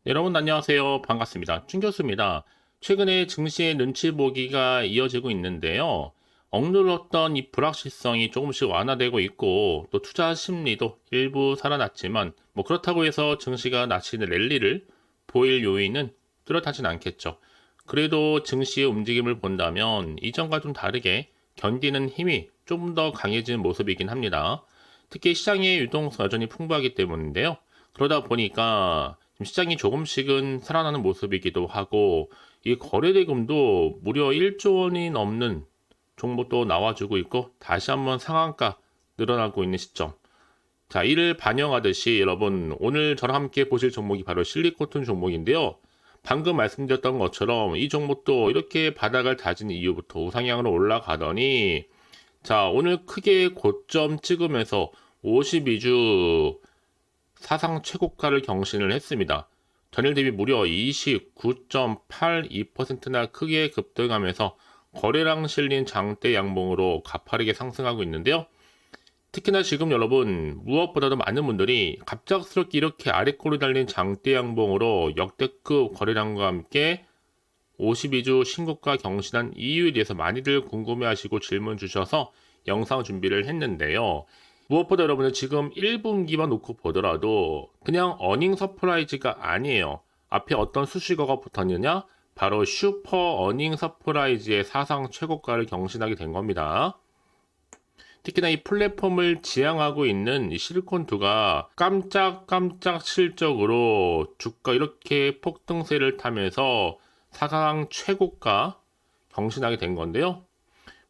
여러분 안녕하세요. 반갑습니다. 춘 교수입니다. 최근에 증시의 눈치 보기가 이어지고 있는데요. 억눌렀던 이 불확실성이 조금씩 완화되고 있고 또 투자 심리도 일부 살아났지만 뭐 그렇다고 해서 증시가 나치는 랠리를 보일 요인은 뚜렷하진 않겠죠. 그래도 증시의 움직임을 본다면 이전과 좀 다르게 견디는 힘이 좀 더 강해진 모습이긴 합니다. 특히 시장의 유동성 여전히 풍부하기 때문인데요. 그러다 보니까 지금 시장이 조금씩은 살아나는 모습이기도 하고 이 거래대금도 무려 1조 원이 넘는 종목도 나와주고 있고 다시 한번 상한가 늘어나고 있는 시점. 자, 이를 반영하듯이 여러분 오늘 저랑 함께 보실 종목이 바로 실리코튼 종목인데요. 방금 말씀드렸던 것처럼 이 종목도 이렇게 바닥을 다진 이후부터 우상향으로 올라가더니 자, 오늘 크게 고점 찍으면서 52주 사상 최고가를 경신을 했습니다. 전일 대비 무려 29.82%나 크게 급등하면서 거래량 실린 장대 양봉으로 가파르게 상승하고 있는데요. 특히나 지금 여러분 무엇보다도 많은 분들이 갑작스럽게 이렇게 아래꼬리 달린 장대 양봉으로 역대급 거래량과 함께 52주 신고가 경신한 이유에 대해서 많이들 궁금해하시고 질문 주셔서 영상 준비를 했는데요. 무엇보다 여러분들 지금 1분기만 놓고 보더라도 그냥 어닝 서프라이즈가 아니에요. 앞에 어떤 수식어가 붙었느냐? 바로 슈퍼 어닝 서프라이즈의 사상 최고가를 경신하게 된 겁니다. 특히나 이 플랫폼을 지향하고 있는 이 실리콘2가 깜짝깜짝 실적으로 주가 이렇게 폭등세를 타면서 사상 최고가 경신하게 된 건데요.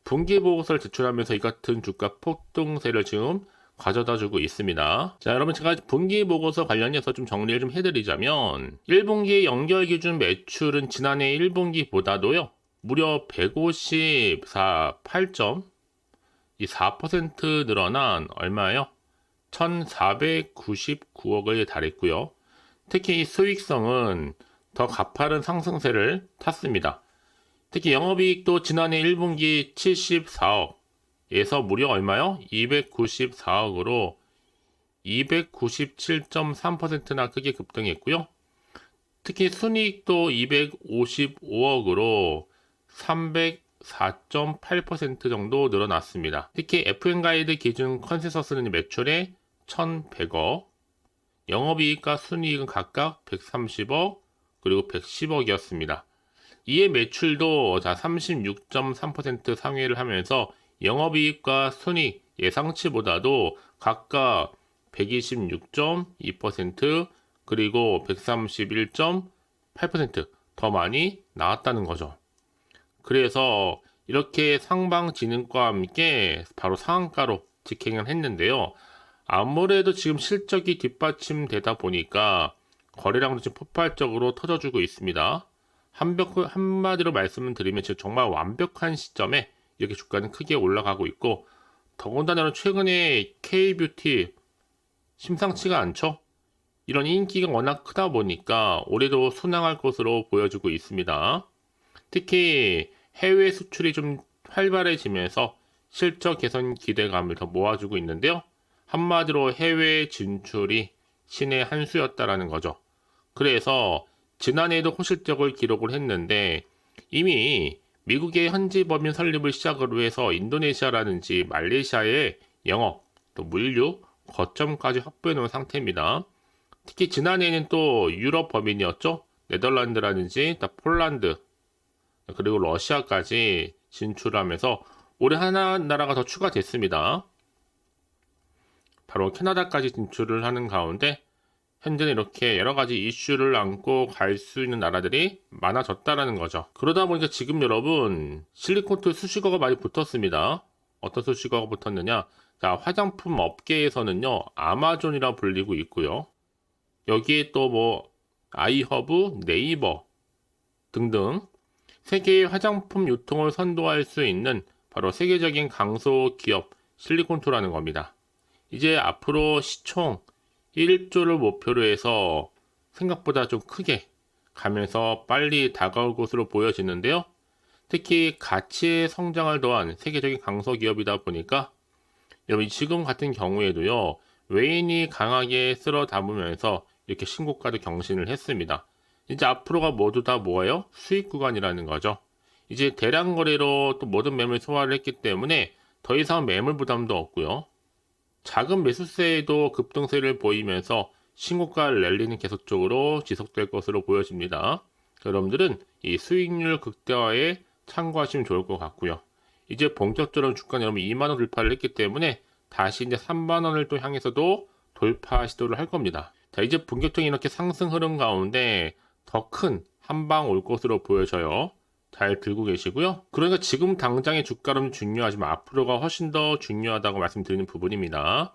분기 보고서를 제출하면서 이 같은 주가 폭등세를 지금 가져다 주고 있습니다. 자, 여러분 제가 분기 보고서 관련해서 좀 정리를 좀 해드리자면 1분기 연결 기준 매출은 지난해 1분기보다도요. 무려 154.8점 이 4% 늘어난 얼마예요? 1,499억을 달했고요. 특히 이 수익성은 더 가파른 상승세를 탔습니다. 특히 영업이익도 지난해 1분기 74억에서 무려 얼마요? 294억으로 297.3%나 크게 급등했고요. 특히 순이익도 255억으로 304.8% 정도 늘어났습니다. 특히 FN가이드 기준 컨센서스는 매출에 1,100억, 영업이익과 순이익은 각각 130억, 그리고 110억이었습니다. 이에 매출도 36.3% 상회를 하면서 영업이익과 순이익 예상치보다도 각각 126.2% 그리고 131.8%더 많이 나왔다는 거죠. 그래서 이렇게 상방지능과 함께 바로 상한가로 직행을 했는데요. 아무래도 지금 실적이 뒷받침되다 보니까 거래량도 지금 폭발적으로 터져주고 있습니다. 한마디로 말씀을 드리면 지금 정말 완벽한 시점에 이렇게 주가는 크게 올라가고 있고 더군다나 최근에 K뷰티 심상치가 않죠? 이런 인기가 워낙 크다 보니까 올해도 순항할 것으로 보여지고 있습니다. 특히 해외 수출이 좀 활발해지면서 실적 개선 기대감을 더 모아주고 있는데요. 한마디로 해외 진출이 신의 한 수였다라는 거죠. 그래서 지난해에도 호실적을 기록을 했는데 이미 미국의 현지 법인 설립을 시작으로 해서 인도네시아라든지 말레이시아의 영업, 또 물류, 거점까지 확보해 놓은 상태입니다. 특히 지난해에는 또 유럽 법인이었죠. 네덜란드라든지 또 폴란드, 그리고 러시아까지 진출하면서 올해 하나 나라가 더 추가됐습니다. 바로 캐나다까지 진출을 하는 가운데 현재는 이렇게 여러 가지 이슈를 안고 갈 수 있는 나라들이 많아졌다라는 거죠. 그러다 보니까 지금 여러분 실리콘트 수식어가 많이 붙었습니다. 어떤 수식어가 붙었느냐? 자, 화장품 업계에서는요 아마존이라 불리고 있고요. 여기에 또 뭐 아이허브, 네이버 등등 세계의 화장품 유통을 선도할 수 있는 바로 세계적인 강소 기업 실리콘투라는 겁니다. 이제 앞으로 시총 1조를 목표로 해서 생각보다 좀 크게 가면서 빨리 다가올 것으로 보여지는데요. 특히 가치의 성장을 더한 세계적인 강소 기업이다 보니까 여러분 지금 같은 경우에도요. 외인이 강하게 쓸어 담으면서 이렇게 신고가도 경신을 했습니다. 이제 앞으로가 모두 다 뭐예요? 수익 구간이라는 거죠. 이제 대량 거래로 또 모든 매물 소화를 했기 때문에 더 이상 매물 부담도 없고요. 작은 매수세에도 급등세를 보이면서 신고가 랠리는 계속적으로 지속될 것으로 보여집니다. 여러분들은 이 수익률 극대화에 참고하시면 좋을 것 같고요. 이제 본격적으로 주가는 여러분 2만원 돌파를 했기 때문에 다시 이제 3만원을 또 향해서도 돌파 시도를 할 겁니다. 자, 이제 본격적인 이렇게 상승 흐름 가운데 더 큰 한방 올 것으로 보여져요. 잘 들고 계시고요. 그러니까 지금 당장의 주가는 중요하지만 앞으로가 훨씬 더 중요하다고 말씀드리는 부분입니다.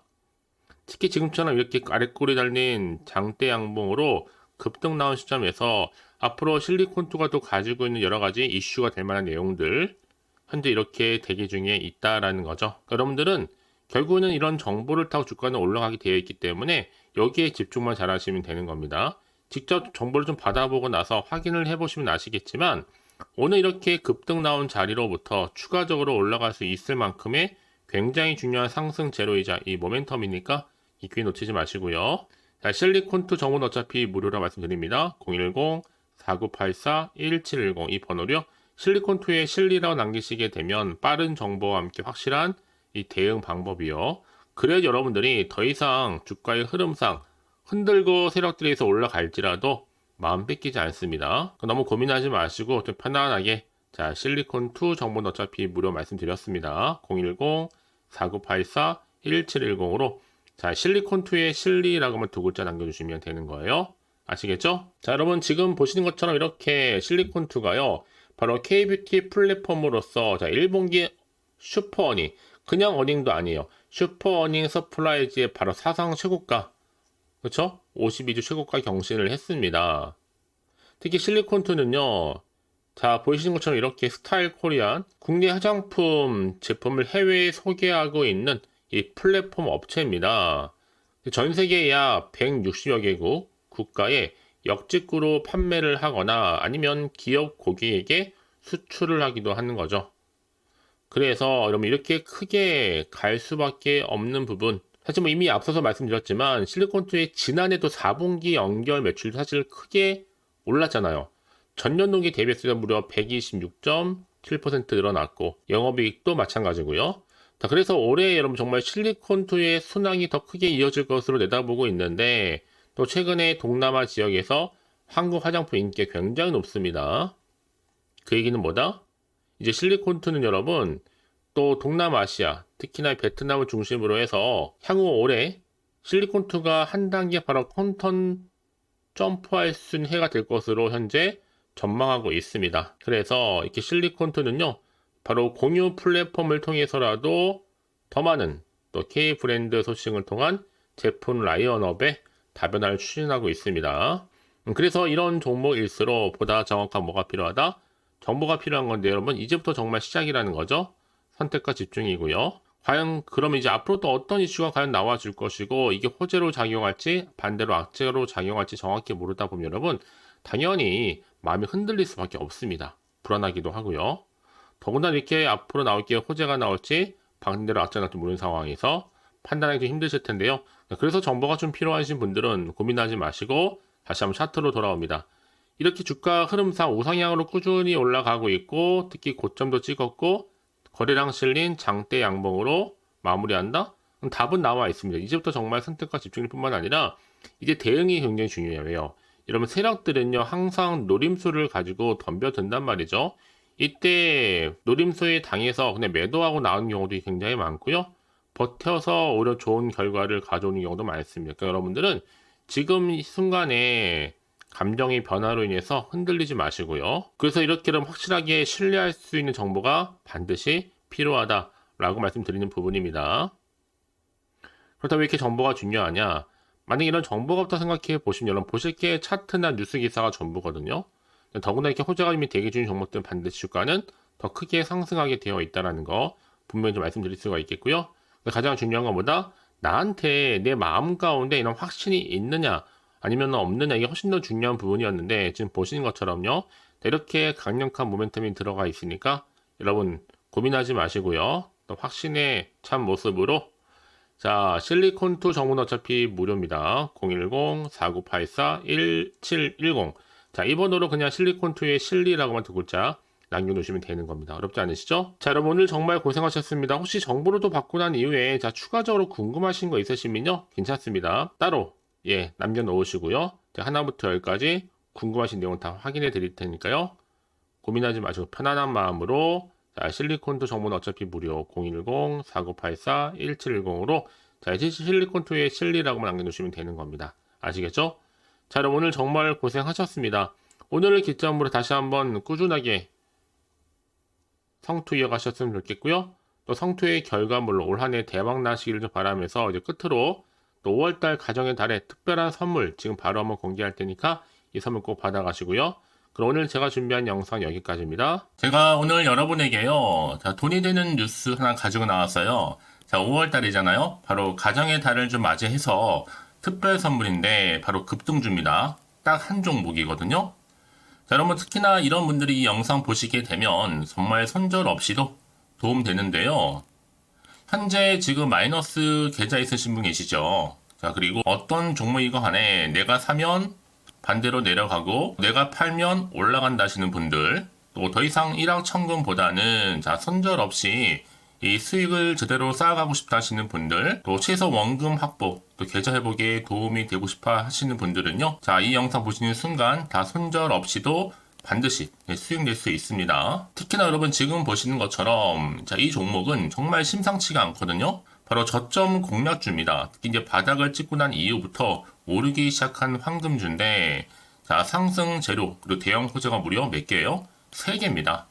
특히 지금처럼 이렇게 아랫골이 달린 장대 양봉으로 급등 나온 시점에서 앞으로 실리콘2가 또 가지고 있는 여러 가지 이슈가 될 만한 내용들 현재 이렇게 대기 중에 있다라는 거죠. 여러분들은 결국은 이런 정보를 타고 주가는 올라가게 되어 있기 때문에 여기에 집중만 잘 하시면 되는 겁니다. 직접 정보를 좀 받아보고 나서 확인을 해보시면 아시겠지만 오늘 이렇게 급등 나온 자리로부터 추가적으로 올라갈 수 있을 만큼의 굉장히 중요한 상승 제로이자 이 모멘텀이니까 이 기회 놓치지 마시고요. 자, 실리콘2 정보는 어차피 무료라 말씀드립니다. 010-4984-1710 이 번호로요. 실리콘2에 실리라고 남기시게 되면 빠른 정보와 함께 확실한 이 대응 방법이요. 그래야 여러분들이 더 이상 주가의 흐름상 흔들고 세력들에서 올라갈지라도 마음 뺏기지 않습니다. 너무 고민하지 마시고 좀 편안하게 자 실리콘2 정보는 어차피 무료 말씀드렸습니다. 010-4984-1710으로 자 실리콘2의 실리라고만 두 글자 남겨주시면 되는 거예요. 아시겠죠? 자 여러분 지금 보시는 것처럼 이렇게 실리콘2가요. 바로 K뷰티 플랫폼으로서 자 1분기 슈퍼어닝 그냥 어닝도 아니에요. 슈퍼어닝 서프라이즈의 바로 사상 최고가 그렇죠? 52주 최고가 경신을 했습니다. 특히 실리콘2는요. 자 보이시는 것처럼 이렇게 스타일 코리안 국내 화장품 제품을 해외에 소개하고 있는 이 플랫폼 업체입니다. 전 세계 약 160여 개국 국가에 역직구로 판매를 하거나 아니면 기업 고객에게 수출을 하기도 하는 거죠. 그래서 여러분 이렇게 크게 갈 수밖에 없는 부분 사실 뭐 이미 앞서서 말씀드렸지만 실리콘2의 지난해도 4분기 연결 매출도 사실 크게 올랐잖아요. 전년 동기 대비해서 무려 126.7% 늘어났고 영업이익도 마찬가지고요. 자, 그래서 올해 여러분 정말 실리콘2의 순항이 더 크게 이어질 것으로 내다보고 있는데 또 최근에 동남아 지역에서 한국 화장품 인기가 굉장히 높습니다. 그 얘기는 뭐다? 이제 실리콘2는 여러분 또 동남아시아 특히나 베트남을 중심으로 해서 향후 올해 실리콘2가 한 단계 바로 퀀텀 점프할 수 있는 해가 될 것으로 현재 전망하고 있습니다. 그래서 이렇게 실리콘2는요 바로 공유 플랫폼을 통해서라도 더 많은 또 K 브랜드 소싱을 통한 제품 라인업에 다변화를 추진하고 있습니다. 그래서 이런 종목일수록 보다 정확한 뭐가 필요하다? 정보가 필요한 건데 여러분 이제부터 정말 시작이라는 거죠. 선택과 집중이고요. 과연 그러면 이제 앞으로 또 어떤 이슈가 과연 나와줄 것이고 이게 호재로 작용할지 반대로 악재로 작용할지 정확히 모르다 보면 여러분 당연히 마음이 흔들릴 수밖에 없습니다. 불안하기도 하고요. 더군다나 이렇게 앞으로 나올 게 호재가 나올지 반대로 악재가 나올지 모르는 상황에서 판단하기 좀 힘드실 텐데요. 그래서 정보가 좀 필요하신 분들은 고민하지 마시고 다시 한번 차트로 돌아옵니다. 이렇게 주가 흐름상 우상향으로 꾸준히 올라가고 있고 특히 고점도 찍었고 거래량 실린 장대 양봉으로 마무리한다? 답은 나와 있습니다. 이제부터 정말 선택과 집중일 뿐만 아니라 이제 대응이 굉장히 중요해요. 여러분 세력들은요 항상 노림수를 가지고 덤벼든단 말이죠. 이때 노림수에 당해서 그냥 매도하고 나오는 경우도 굉장히 많고요. 버텨서 오히려 좋은 결과를 가져오는 경우도 많습니다. 그러니까 여러분들은 지금 이 순간에 감정의 변화로 인해서 흔들리지 마시고요. 그래서 이렇게 확실하게 신뢰할 수 있는 정보가 반드시 필요하다라고 말씀드리는 부분입니다. 그렇다면 왜 이렇게 정보가 중요하냐? 만약에 이런 정보가 없다 생각해 보시면 여러분 보실 게 차트나 뉴스 기사가 전부거든요. 더구나 이렇게 호재가 이미 대기 중인 종목들은 반드시 주가는 더 크게 상승하게 되어 있다는 거 분명히 좀 말씀드릴 수가 있겠고요. 가장 중요한 건 뭐다? 나한테 내 마음 가운데 이런 확신이 있느냐 아니면 없느냐 이게 훨씬 더 중요한 부분이었는데 지금 보시는 것처럼요. 이렇게 강력한 모멘텀이 들어가 있으니까 여러분 고민하지 마시고요. 또 확신의 참 모습으로 자, 실리콘2 정보는 어차피 무료입니다. 010-4984-1710. 자, 이 번호로 그냥 실리콘2의 실리라고만 두 글자 남겨놓으시면 되는 겁니다. 어렵지 않으시죠? 자, 여러분 오늘 정말 고생하셨습니다. 혹시 정보를 또 받고 난 이후에 자, 추가적으로 궁금하신 거 있으시면요, 괜찮습니다. 따로 남겨놓으시고요. 자, 하나부터 열까지 궁금하신 내용 다 확인해 드릴 테니까요. 고민하지 마시고 편안한 마음으로 자, 실리콘2 정보는 어차피 무료 010-4984-1710으로 자, 이제 실리콘2의 실리라고만 남겨놓으시면 되는 겁니다. 아시겠죠? 자, 여러분 오늘 정말 고생하셨습니다. 오늘을 기점으로 다시 한번 꾸준하게 성투 이어가셨으면 좋겠고요. 또 성투의 결과물로 올 한 해 대박 나시기를 좀 바라면서 이제 끝으로 또 5월달 가정의 달에 특별한 선물 지금 바로 한번 공개할 테니까 이 선물 꼭 받아가시고요. 그럼 오늘 제가 준비한 영상 여기까지입니다. 제가 오늘 여러분에게요, 자, 돈이 되는 뉴스 하나 가지고 나왔어요. 자, 5월달이잖아요. 바로 가정의 달을 좀 맞이해서 특별 선물인데 바로 급등주입니다. 딱 한 종목이거든요. 자, 여러분 특히나 이런 분들이 이 영상 보시게 되면 정말 손절 없이도 도움되는데요. 현재 지금 마이너스 계좌 있으신 분 계시죠? 자, 그리고 어떤 종목이건 간에 내가 사면 반대로 내려가고 내가 팔면 올라간다 하시는 분들, 또 더 이상 일확천금보다는 자, 손절 없이 이 수익을 제대로 쌓아가고 싶다 하시는 분들, 또 최소 원금 확보, 또 계좌 회복에 도움이 되고 싶어 하시는 분들은요, 자, 이 영상 보시는 순간 다 손절 없이도 반드시 수익 낼 수 있습니다. 특히나 여러분 지금 보시는 것처럼 자, 이 종목은 정말 심상치가 않거든요. 바로 저점 공략주입니다. 특히 이제 바닥을 찍고 난 이후부터 오르기 시작한 황금주인데, 자, 상승 재료 그리고 대형 호재가 무려 몇 개예요? 3개입니다.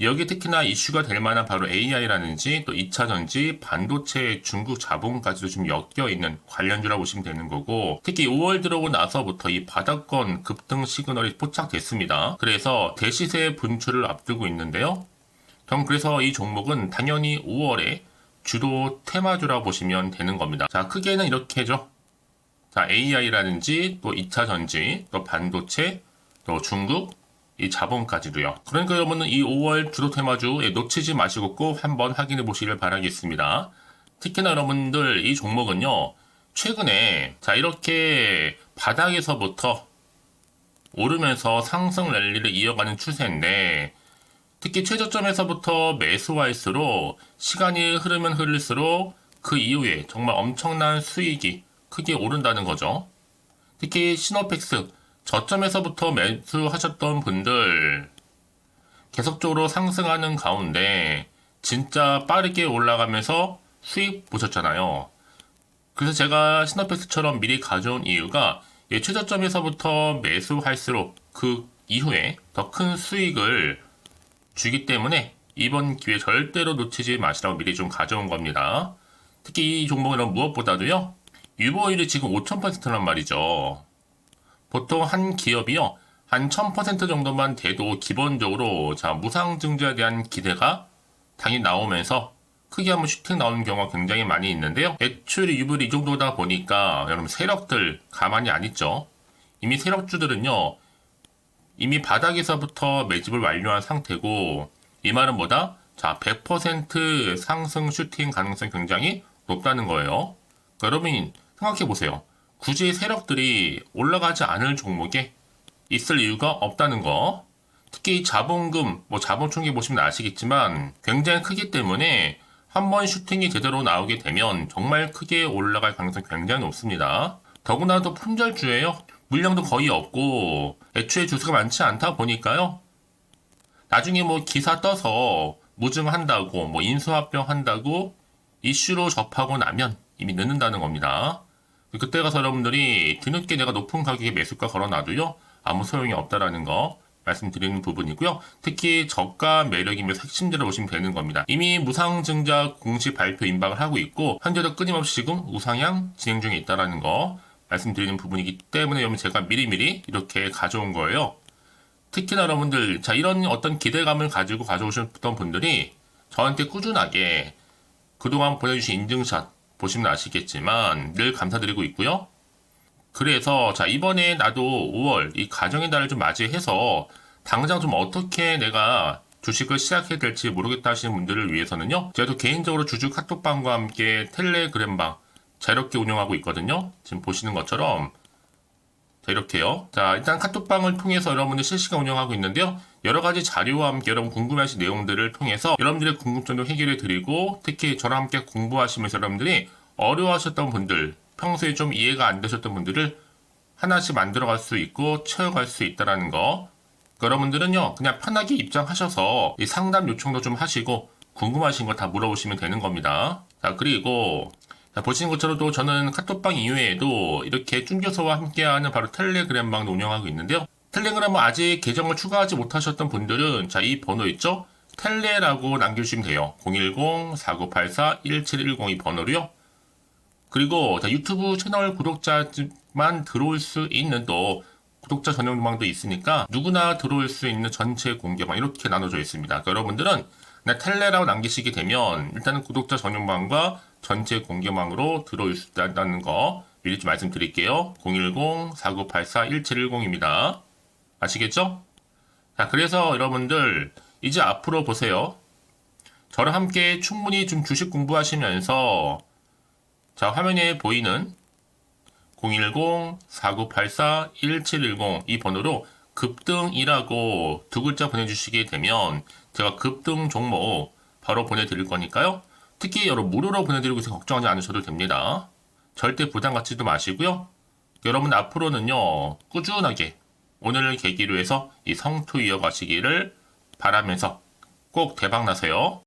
여기 특히나 이슈가 될 만한 바로 AI라든지 또 2차전지, 반도체, 중국 자본까지도 좀 엮여있는 관련주라고 보시면 되는 거고, 특히 5월 들어오고 나서부터 이 바닥권 급등 시그널이 포착됐습니다. 그래서 대시세 분출을 앞두고 있는데요. 그럼 그래서 이 종목은 당연히 5월에 주도 테마주라고 보시면 되는 겁니다. 자, 크게는 이렇게죠. 자, AI라든지 또 2차전지, 또 반도체, 또 중국, 이 자본까지도요. 그러니까 여러분은 이 5월 주도 테마주 놓치지 마시고 꼭 한번 확인해 보시길 바라겠습니다. 특히나 여러분들 이 종목은요, 최근에 자, 이렇게 바닥에서부터 오르면서 상승 랠리를 이어가는 추세인데, 특히 최저점에서부터 매수할수록 시간이 흐르면 흐를수록 그 이후에 정말 엄청난 수익이 크게 오른다는 거죠. 특히 시노펙스 저점에서부터 매수하셨던 분들 계속적으로 상승하는 가운데 진짜 빠르게 올라가면서 수익 보셨잖아요. 그래서 제가 시노펙스처럼 미리 가져온 이유가 최저점에서부터 매수할수록 그 이후에 더 큰 수익을 주기 때문에 이번 기회 절대로 놓치지 마시라고 미리 좀 가져온 겁니다. 특히 이 종목은 무엇보다도요, 유보율이 지금 5000%란 말이죠. 보통 한 기업이요, 한 1000% 정도만 돼도 기본적으로 자, 무상증자에 대한 기대가 당연히 나오면서 크게 한번 슈팅 나오는 경우가 굉장히 많이 있는데요. 매출이 유보율이 이 정도다 보니까 여러분 세력들 가만히 안 있죠. 이미 세력주들은요, 이미 바닥에서부터 매집을 완료한 상태고, 이 말은 뭐다? 자, 100% 상승 슈팅 가능성이 굉장히 높다는 거예요. 그러니까 여러분 생각해 보세요. 굳이 세력들이 올라가지 않을 종목에 있을 이유가 없다는 거. 특히 자본금, 자본 총계 보시면 아시겠지만 굉장히 크기 때문에 한번 슈팅이 제대로 나오게 되면 정말 크게 올라갈 가능성이 굉장히 높습니다. 더구나도 품절주예요. 물량도 거의 없고 애초에 주수가 많지 않다 보니까요. 나중에 기사 떠서 무증한다고 인수합병 한다고 이슈로 접하고 나면 이미 늦는다는 겁니다. 그때 가서 여러분들이 뒤늦게 내가 높은 가격에 매수가 걸어놔도요, 아무 소용이 없다라는 거 말씀드리는 부분이고요. 특히 저가 매력이면 핵심제로 보시면 되는 겁니다. 이미 무상증자 공시 발표 임박을 하고 있고 현재도 끊임없이 지금 우상향 진행 중에 있다라는 거 말씀드리는 부분이기 때문에 여러분 제가 미리미리 이렇게 가져온 거예요. 특히나 여러분들 자, 이런 어떤 기대감을 가지고 가져오셨던 분들이 저한테 꾸준하게 그동안 보내주신 인증샷 보시면 아시겠지만 늘 감사드리고 있고요. 그래서 자, 이번에 나도 5월 이 가정의 달을 좀 맞이해서 당장 좀 어떻게 내가 주식을 시작해야 될지 모르겠다 하시는 분들을 위해서는요, 제가 또 개인적으로 주주 카톡방과 함께 텔레그램방 자, 이렇게 운영하고 있거든요. 지금 보시는 것처럼. 자, 이렇게요. 자, 일단 카톡방을 통해서 여러분들 실시간 운영하고 있는데요. 여러 가지 자료와 함께 여러분 궁금하신 내용들을 통해서 여러분들의 궁금증도 해결해 드리고, 특히 저랑 함께 공부하시면서 여러분들이 어려워하셨던 분들, 평소에 좀 이해가 안 되셨던 분들을 하나씩 만들어갈 수 있고 채워갈 수 있다는 거. 여러분들은요, 그냥 편하게 입장하셔서 이 상담 요청도 좀 하시고 궁금하신 거 다 물어보시면 되는 겁니다. 자, 그리고 자, 보시는 것처럼 또 저는 카톡방 이외에도 이렇게 쭌교서와 함께하는 바로 텔레그램방도 운영하고 있는데요. 텔레그램은 아직 계정을 추가하지 못하셨던 분들은 자, 이 번호 있죠? 텔레라고 남겨주시면 돼요. 010-4984-1710 이 번호로요. 그리고 자, 유튜브 채널 구독자만 들어올 수 있는 또 구독자 전용방도 있으니까 누구나 들어올 수 있는 전체 공개방 이렇게 나눠져 있습니다. 그러니까 여러분들은 그냥 텔레라고 남기시게 되면 일단은 구독자 전용방과 전체 공개방으로 들어올 수 있다는 거 미리 좀 말씀드릴게요. 010-4984-1710입니다. 아시겠죠? 자, 그래서 여러분들 이제 앞으로 보세요. 저랑 함께 충분히 좀 주식 공부하시면서 자, 화면에 보이는 010-4984-1710 이 번호로 급등이라고 두 글자 보내주시게 되면 제가 급등 종목 바로 보내드릴 거니까요. 특히 여러분 무료로 보내드리고 있어서 걱정하지 않으셔도 됩니다. 절대 부담 갖지도 마시고요. 여러분 앞으로는요. 꾸준하게 오늘을 계기로 해서 이 성투 이어가시기를 바라면서 꼭 대박 나세요.